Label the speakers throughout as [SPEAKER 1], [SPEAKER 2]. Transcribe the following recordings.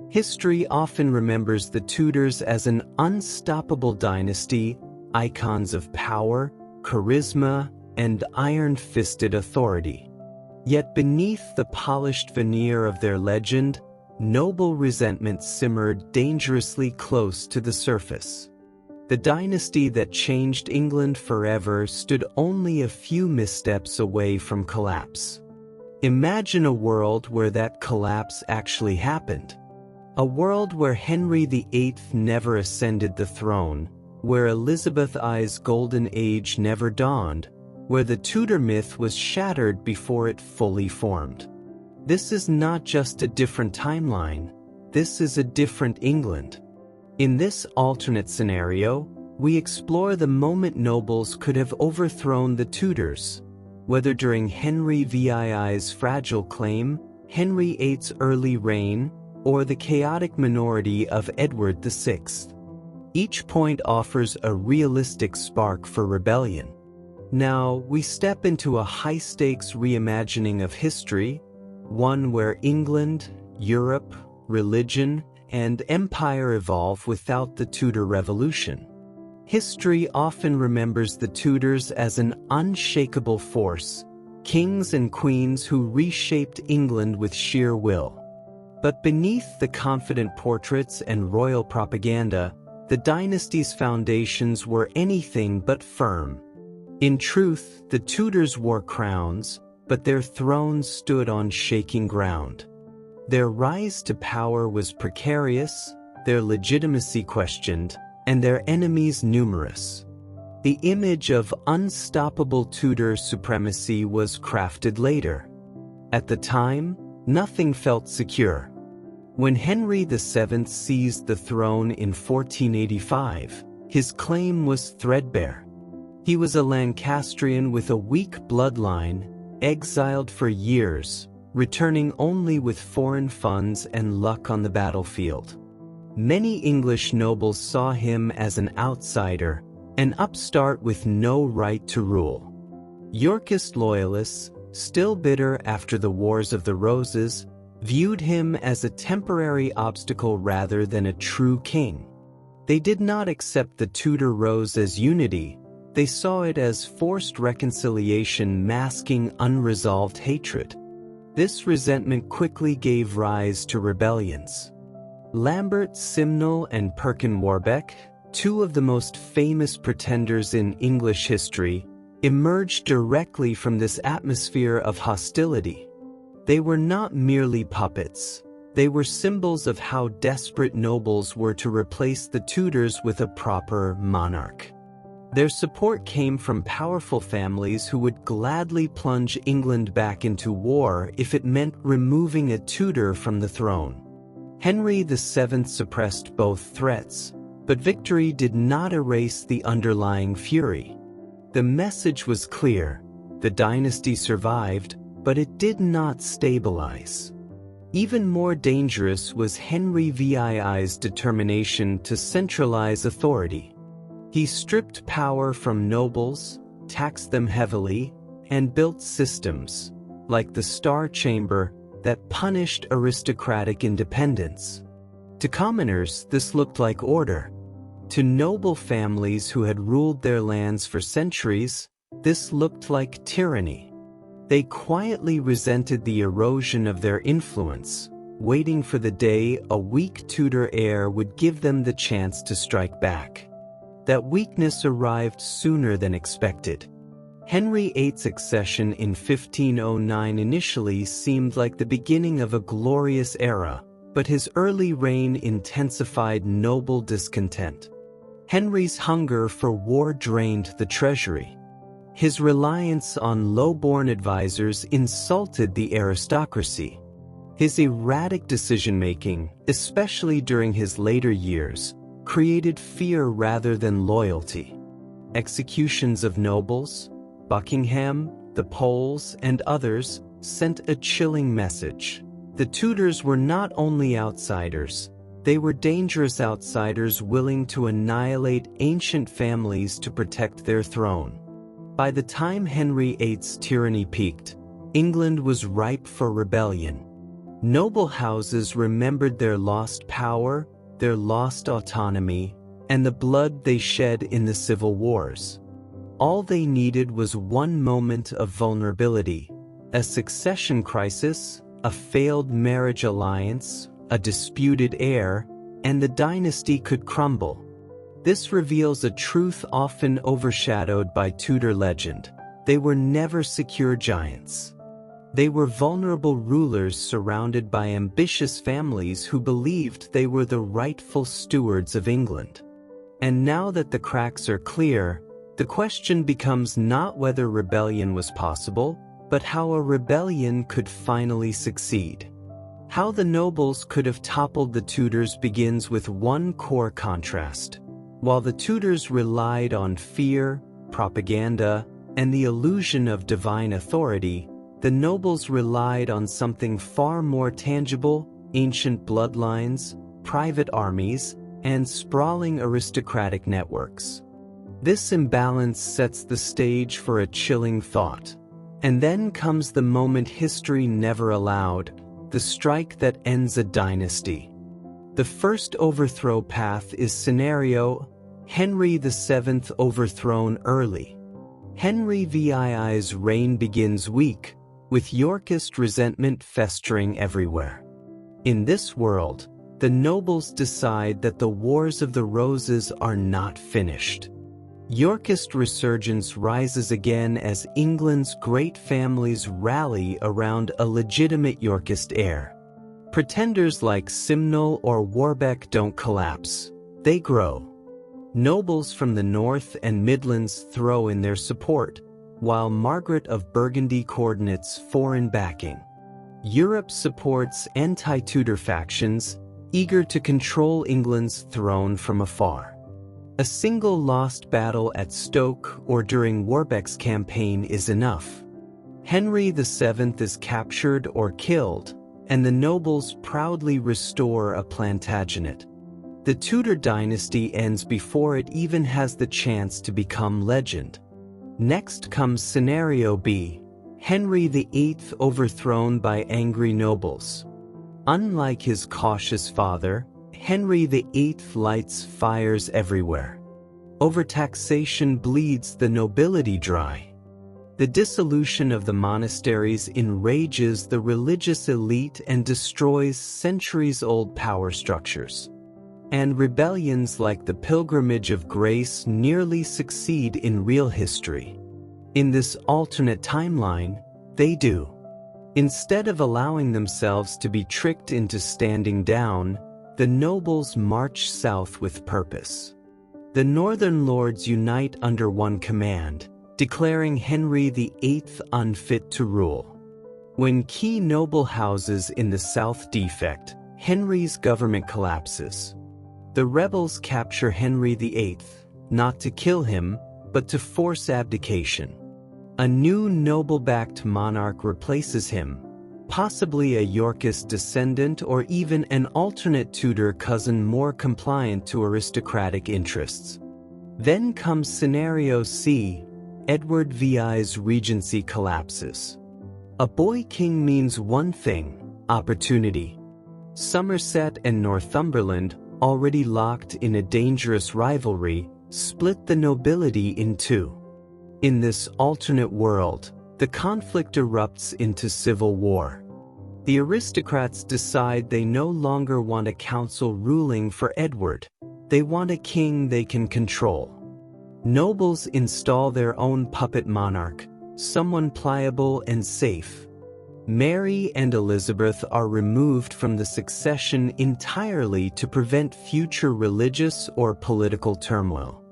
[SPEAKER 1] History often remembers the Tudors as an unstoppable dynasty, icons of power, charisma, and iron-fisted authority. Yet beneath the polished veneer of their legend, noble resentment simmered dangerously close to the surface. The dynasty that changed England forever stood only a few missteps away from collapse. Imagine a world where that collapse actually happened. A world where Henry VIII never ascended the throne, where Elizabeth I's golden age never dawned, where the Tudor myth was shattered before it fully formed. This is not just a different timeline, this is a different England. In this alternate scenario, we explore the moment nobles could have overthrown the Tudors, whether during Henry VII's fragile claim, Henry VIII's early reign, or the chaotic minority of Edward VI. Each point offers a realistic spark for rebellion. Now, we step into a high-stakes reimagining of history, one where England, Europe, religion, and empire evolve without the Tudor Revolution. History often remembers the Tudors as an unshakable force, kings and queens who reshaped England with sheer will. But beneath the confident portraits and royal propaganda, the dynasty's foundations were anything but firm. In truth, the Tudors wore crowns, but their thrones stood on shaking ground. Their rise to power was precarious, their legitimacy questioned, and their enemies numerous. The image of unstoppable Tudor supremacy was crafted later. At the time, nothing felt secure. When Henry VII seized the throne in 1485, his claim was threadbare. He was a Lancastrian with a weak bloodline, exiled for years, returning only with foreign funds and luck on the battlefield. Many English nobles saw him as an outsider, an upstart with no right to rule. Yorkist loyalists, still bitter after the Wars of the Roses, viewed him as a temporary obstacle rather than a true king. They did not accept the Tudor rose as unity, they saw it as forced reconciliation masking unresolved hatred. This resentment quickly gave rise to rebellions. Lambert Simnel and Perkin Warbeck, two of the most famous pretenders in English history, emerged directly from this atmosphere of hostility. They were not merely puppets. They were symbols of how desperate nobles were to replace the Tudors with a proper monarch. Their support came from powerful families who would gladly plunge England back into war if it meant removing a Tudor from the throne. Henry VII suppressed both threats, but victory did not erase the underlying fury. The message was clear: the dynasty survived, but it did not stabilize. Even more dangerous was Henry VII's determination to centralize authority. He stripped power from nobles, taxed them heavily, and built systems, like the Star Chamber, that punished aristocratic independence. To commoners, this looked like order. To noble families who had ruled their lands for centuries, this looked like tyranny. They quietly resented the erosion of their influence, waiting for the day a weak Tudor heir would give them the chance to strike back. That weakness arrived sooner than expected. Henry VIII's accession in 1509 initially seemed like the beginning of a glorious era, but his early reign intensified noble discontent. Henry's hunger for war drained the treasury. His reliance on low-born advisors insulted the aristocracy. His erratic decision-making, especially during his later years, created fear rather than loyalty. Executions of nobles, Buckingham, the Poles, and others sent a chilling message. The Tudors were not only outsiders, they were dangerous outsiders willing to annihilate ancient families to protect their throne. By the time Henry VIII's tyranny peaked, England was ripe for rebellion. Noble houses remembered their lost power, their lost autonomy, and the blood they shed in the civil wars. All they needed was one moment of vulnerability, a succession crisis, a failed marriage alliance, a disputed heir, and the dynasty could crumble. This reveals a truth often overshadowed by Tudor legend. They were never secure giants. They were vulnerable rulers surrounded by ambitious families who believed they were the rightful stewards of England. And now that the cracks are clear, the question becomes not whether rebellion was possible, but how a rebellion could finally succeed. How the nobles could have toppled the Tudors begins with one core contrast. While the Tudors relied on fear, propaganda, and the illusion of divine authority, the nobles relied on something far more tangible: ancient bloodlines, private armies, and sprawling aristocratic networks. This imbalance sets the stage for a chilling thought. And then comes the moment history never allowed, the strike that ends a dynasty. The first overthrow path is scenario: Henry VII overthrown early. Henry VII's reign begins weak, with Yorkist resentment festering everywhere. In this world, the nobles decide that the Wars of the Roses are not finished. Yorkist resurgence rises again as England's great families rally around a legitimate Yorkist heir. Pretenders like Simnel or Warbeck don't collapse, they grow. Nobles from the North and Midlands throw in their support, while Margaret of Burgundy coordinates foreign backing. Europe supports anti-Tudor factions, eager to control England's throne from afar. A single lost battle at Stoke or during Warbeck's campaign is enough. Henry VII is captured or killed, and the nobles proudly restore a Plantagenet. The Tudor dynasty ends before it even has the chance to become legend. Next comes scenario B: Henry VIII overthrown by angry nobles. Unlike his cautious father, Henry VIII lights fires everywhere. Overtaxation bleeds the nobility dry. The dissolution of the monasteries enrages the religious elite and destroys centuries-old power structures. And rebellions like the Pilgrimage of Grace nearly succeed in real history. In this alternate timeline, they do. Instead of allowing themselves to be tricked into standing down, the nobles march south with purpose. The northern lords unite under one command, declaring Henry VIII unfit to rule. When key noble houses in the south defect, Henry's government collapses. The rebels capture Henry VIII, not to kill him, but to force abdication. A new noble-backed monarch replaces him, possibly a Yorkist descendant or even an alternate Tudor cousin more compliant to aristocratic interests. Then comes scenario C: Edward VI's regency collapses. A boy king means one thing: opportunity. Somerset and Northumberland, already locked in a dangerous rivalry, split the nobility in two. In this alternate world, the conflict erupts into civil war. The aristocrats decide they no longer want a council ruling for Edward. They want a king they can control. Nobles install their own puppet monarch, someone pliable and safe. Mary and Elizabeth are removed from the succession entirely to prevent future religious or political turmoil.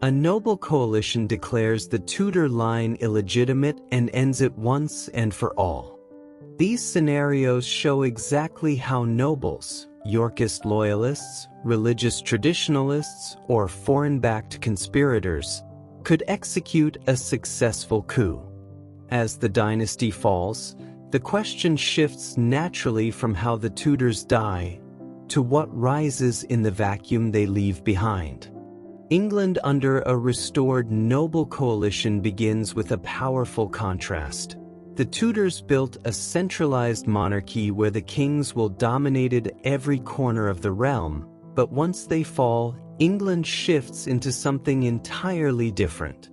[SPEAKER 1] A noble coalition declares the Tudor line illegitimate and ends it once and for all. These scenarios show exactly how nobles, Yorkist loyalists, religious traditionalists, or foreign-backed conspirators, could execute a successful coup. As the dynasty falls, the question shifts naturally from how the Tudors die to what rises in the vacuum they leave behind. England under a restored noble coalition begins with a powerful contrast. The Tudors built a centralized monarchy where the kings will dominated every corner of the realm, but once they fall, England shifts into something entirely different.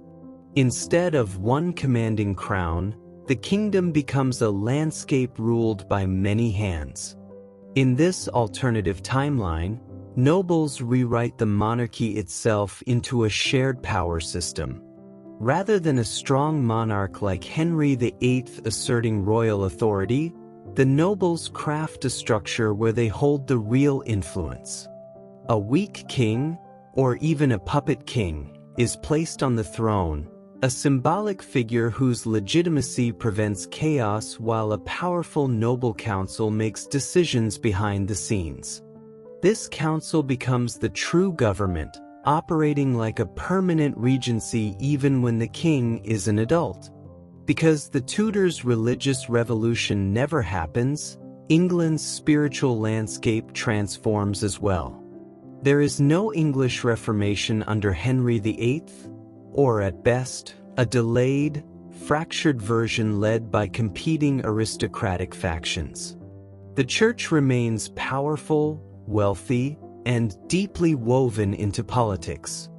[SPEAKER 1] Instead of one commanding crown, the kingdom becomes a landscape ruled by many hands. In this alternative timeline, nobles rewrite the monarchy itself into a shared power system. Rather than a strong monarch like Henry VIII asserting royal authority, the nobles craft a structure where they hold the real influence. A weak king, or even a puppet king, is placed on the throne, a symbolic figure whose legitimacy prevents chaos while a powerful noble council makes decisions behind the scenes. This council becomes the true government, operating like a permanent regency even when the king is an adult. Because the Tudors' religious revolution never happens, England's spiritual landscape transforms as well. There is no English Reformation under Henry VIII, or at best, a delayed, fractured version led by competing aristocratic factions. The church remains powerful, wealthy, and deeply woven into politics.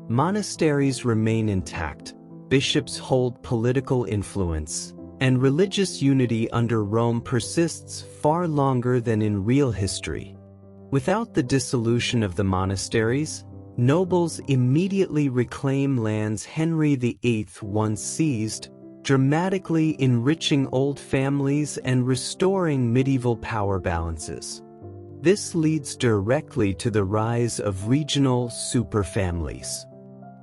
[SPEAKER 1] Monasteries remain intact, bishops hold political influence, and religious unity under Rome persists far longer than in real history. Without the dissolution of the monasteries, nobles immediately reclaim lands Henry VIII once seized, dramatically enriching old families and restoring medieval power balances. This leads directly to the rise of regional superfamilies.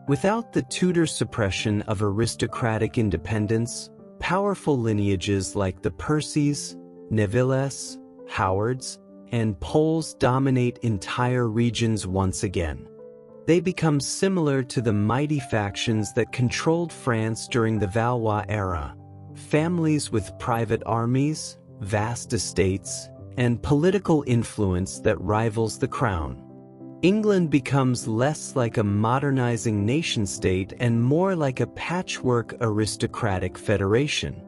[SPEAKER 1] Without the Tudor suppression of aristocratic independence, powerful lineages like the Percys, Nevilles, Howards, and Poles dominate entire regions once again. They become similar to the mighty factions that controlled France during the Valois era, families with private armies, vast estates, and political influence that rivals the crown. England becomes less like a modernizing nation-state and more like a patchwork aristocratic federation.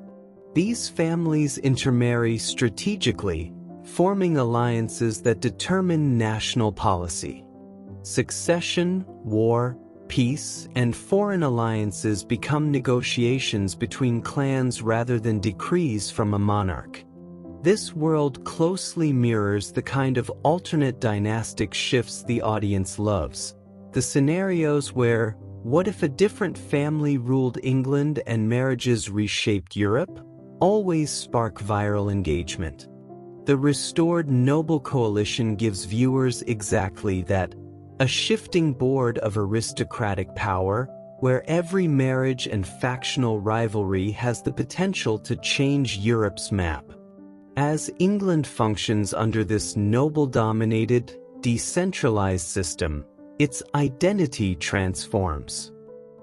[SPEAKER 1] These families intermarry strategically, forming alliances that determine national policy. Succession, war, peace, and foreign alliances become negotiations between clans rather than decrees from a monarch. This world closely mirrors the kind of alternate dynastic shifts the audience loves. The scenarios where, what if a different family ruled England and marriages reshaped Europe, always spark viral engagement. The restored noble coalition gives viewers exactly that, a shifting board of aristocratic power, where every marriage and factional rivalry has the potential to change Europe's map. As England functions under this noble-dominated, decentralized system, its identity transforms.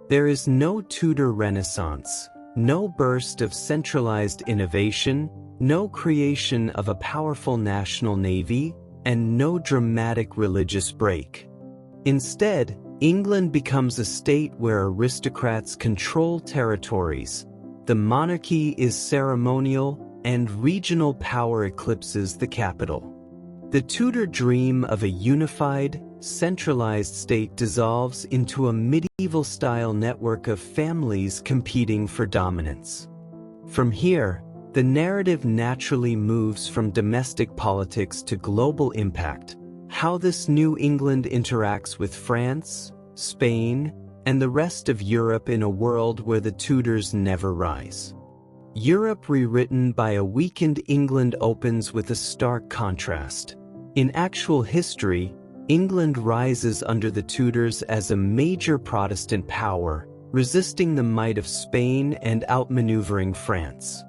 [SPEAKER 1] There is no Tudor Renaissance, no burst of centralized innovation, no creation of a powerful national navy, and no dramatic religious break. Instead, England becomes a state where aristocrats control territories, the monarchy is ceremonial, and regional power eclipses the capital. The Tudor dream of a unified, centralized state dissolves into a medieval-style network of families competing for dominance. From here, the narrative naturally moves from domestic politics to global impact, how this new England interacts with France, Spain, and the rest of Europe in a world where the Tudors never rise. Europe rewritten by a weakened England opens with a stark contrast. In actual history, England rises under the Tudors as a major Protestant power, resisting the might of Spain and outmaneuvering France.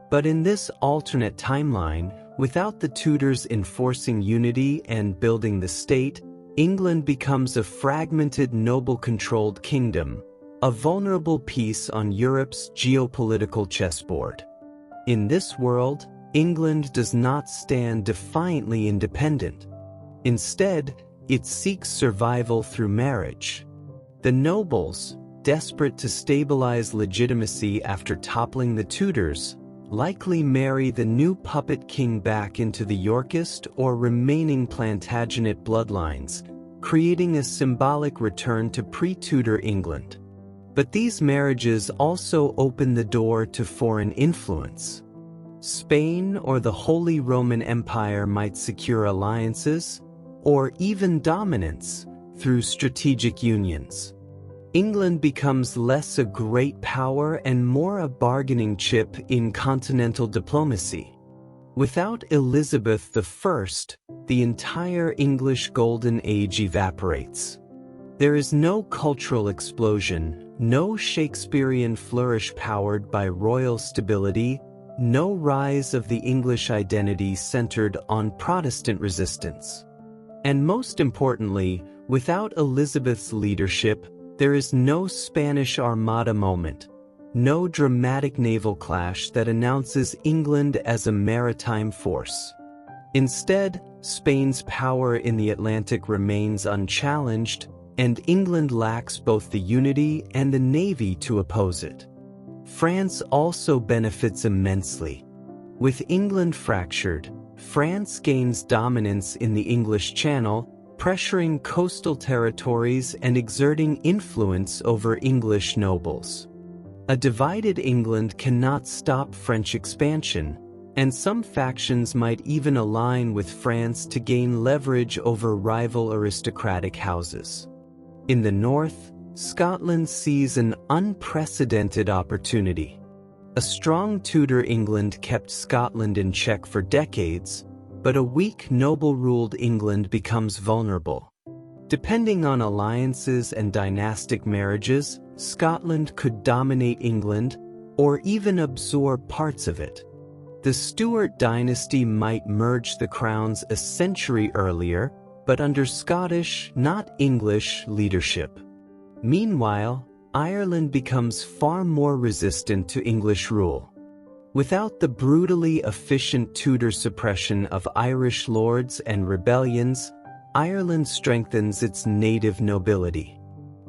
[SPEAKER 1] But in this alternate timeline, without the Tudors enforcing unity and building the state, England becomes a fragmented noble-controlled kingdom, a vulnerable piece on Europe's geopolitical chessboard. In this world, England does not stand defiantly independent. Instead, it seeks survival through marriage. The nobles, desperate to stabilize legitimacy after toppling the Tudors, likely marry the new puppet king back into the Yorkist or remaining Plantagenet bloodlines, creating a symbolic return to pre-Tudor England. But these marriages also open the door to foreign influence. Spain or the Holy Roman Empire might secure alliances, or even dominance, through strategic unions. England becomes less a great power and more a bargaining chip in continental diplomacy. Without Elizabeth I, the entire English Golden Age evaporates. There is no cultural explosion, no Shakespearean flourish powered by royal stability, no rise of the English identity centered on Protestant resistance. And most importantly, without Elizabeth's leadership, there is no Spanish Armada moment, no dramatic naval clash that announces England as a maritime force. Instead, Spain's power in the Atlantic remains unchallenged, and England lacks both the unity and the navy to oppose it. France also benefits immensely. With England fractured, France gains dominance in the English Channel, pressuring coastal territories and exerting influence over English nobles. A divided England cannot stop French expansion, and some factions might even align with France to gain leverage over rival aristocratic houses. In the north, Scotland sees an unprecedented opportunity. A strong Tudor England kept Scotland in check for decades, but a weak noble-ruled England becomes vulnerable. Depending on alliances and dynastic marriages, Scotland could dominate England or even absorb parts of it. The Stuart dynasty might merge the crowns a century earlier, but under Scottish, not English, leadership. Meanwhile, Ireland becomes far more resistant to English rule. Without the brutally efficient Tudor suppression of Irish lords and rebellions, Ireland strengthens its native nobility.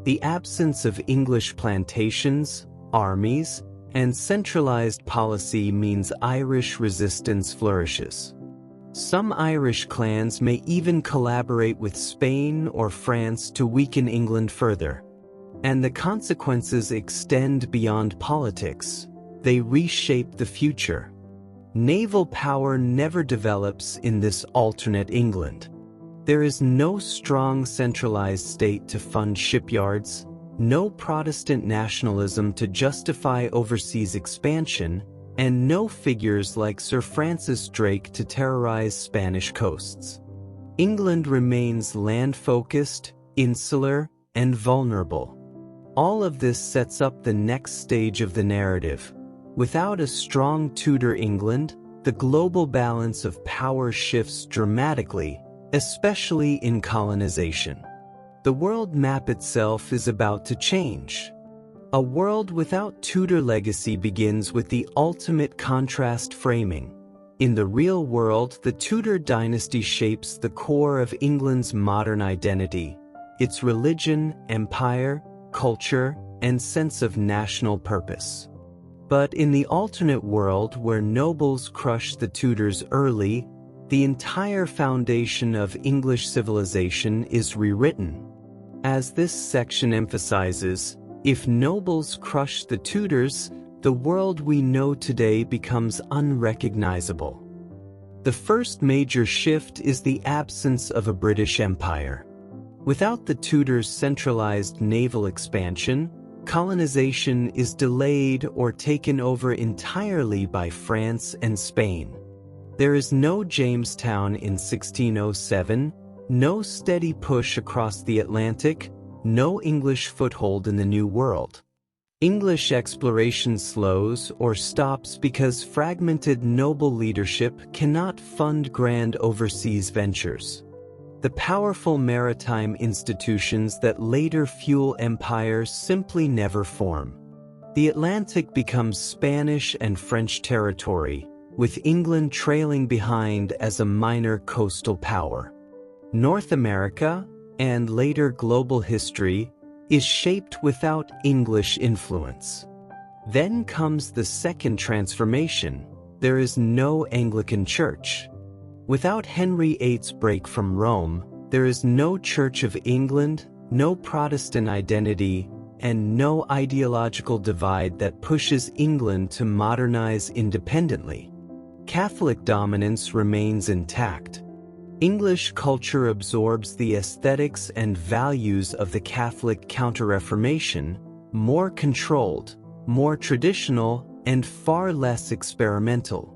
[SPEAKER 1] The absence of English plantations, armies, and centralized policy means Irish resistance flourishes. Some Irish clans may even collaborate with Spain or France to weaken England further. And the consequences extend beyond politics. They reshape the future. Naval power never develops in this alternate England. There is no strong centralized state to fund shipyards, no Protestant nationalism to justify overseas expansion, and no figures like Sir Francis Drake to terrorize Spanish coasts. England remains land-focused, insular, and vulnerable. All of this sets up the next stage of the narrative. Without a strong Tudor England, the global balance of power shifts dramatically, especially in colonization. The world map itself is about to change. A world without Tudor legacy begins with the ultimate contrast framing. In the real world, the Tudor dynasty shapes the core of England's modern identity, its religion, empire, culture, and sense of national purpose. But in the alternate world where nobles crushed the Tudors early, the entire foundation of English civilization is rewritten. As this section emphasizes, if nobles crush the Tudors, the world we know today becomes unrecognizable. The first major shift is the absence of a British Empire. Without the Tudors' centralized naval expansion, colonization is delayed or taken over entirely by France and Spain. There is no Jamestown in 1607, no steady push across the Atlantic, no English foothold in the New World. English exploration slows or stops because fragmented noble leadership cannot fund grand overseas ventures. The powerful maritime institutions that later fuel empires simply never form. The Atlantic becomes Spanish and French territory, with England trailing behind as a minor coastal power. North America, and later global history, is shaped without English influence. Then comes the second transformation. There is no Anglican Church. Without Henry VIII's break from Rome, there is no Church of England, no Protestant identity, and no ideological divide that pushes England to modernize independently. Catholic dominance remains intact. English culture absorbs the aesthetics and values of the Catholic Counter-Reformation, more controlled, more traditional, and far less experimental.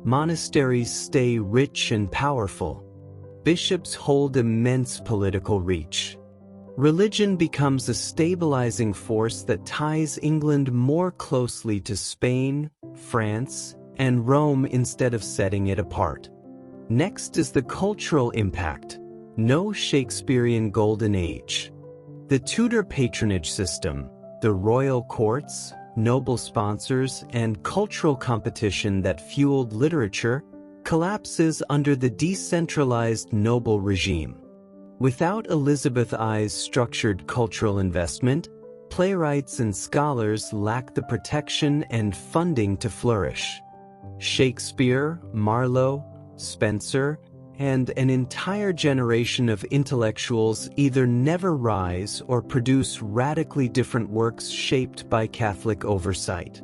[SPEAKER 1] Monasteries stay rich and powerful. Bishops hold immense political reach. Religion becomes a stabilizing force that ties England more closely to Spain, France, and Rome instead of setting it apart. Next is the cultural impact. No Shakespearean Golden Age. The Tudor patronage system, the royal courts, noble sponsors, and cultural competition that fueled literature collapses under the decentralized noble regime. Without Elizabeth I's structured cultural investment, playwrights and scholars lack the protection and funding to flourish. Shakespeare, Marlowe, Spencer, and an entire generation of intellectuals either never rise or produce radically different works shaped by Catholic oversight.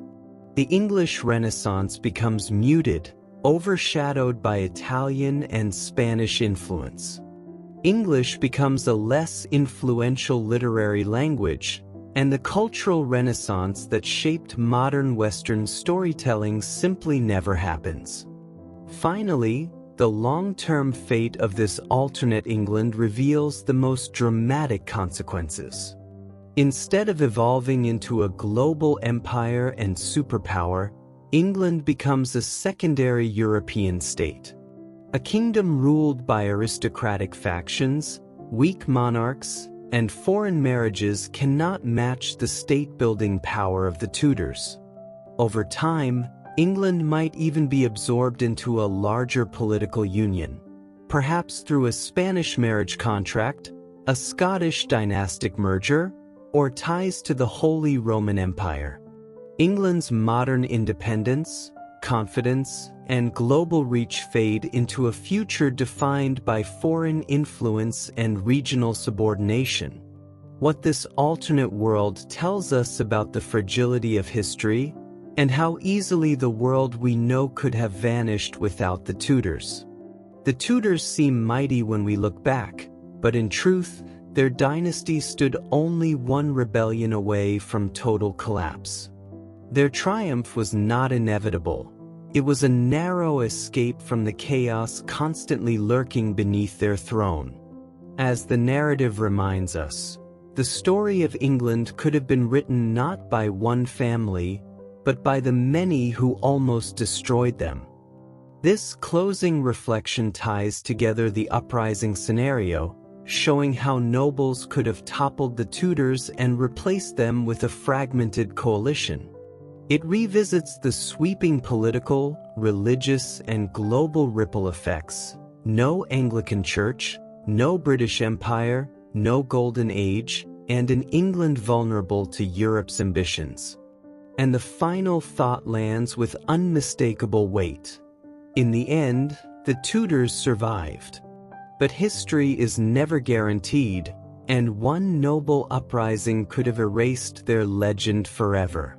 [SPEAKER 1] The English Renaissance becomes muted, overshadowed by Italian and Spanish influence. English becomes a less influential literary language, and the cultural renaissance that shaped modern Western storytelling simply never happens. Finally, the long-term fate of this alternate England reveals the most dramatic consequences. Instead of evolving into a global empire and superpower, England becomes a secondary European state. A kingdom ruled by aristocratic factions, weak monarchs, and foreign marriages cannot match the state-building power of the Tudors. Over time, England might even be absorbed into a larger political union, perhaps through a Spanish marriage contract, a Scottish dynastic merger, or ties to the Holy Roman Empire. England's modern independence, confidence, and global reach fade into a future defined by foreign influence and regional subordination. What this alternate world tells us about the fragility of history, and how easily the world we know could have vanished without the Tudors. The Tudors seem mighty when we look back, but in truth, their dynasty stood only one rebellion away from total collapse. Their triumph was not inevitable. It was a narrow escape from the chaos constantly lurking beneath their throne. As the narrative reminds us, the story of England could have been written not by one family, but by the many who almost destroyed them. This closing reflection ties together the uprising scenario, showing how nobles could have toppled the Tudors and replaced them with a fragmented coalition. It revisits the sweeping political, religious, and global ripple effects. No Anglican Church, no British Empire, no Golden Age, and an England vulnerable to Europe's ambitions. And the final thought lands with unmistakable weight. In the end, the Tudors survived. But history is never guaranteed, and one noble uprising could have erased their legend forever.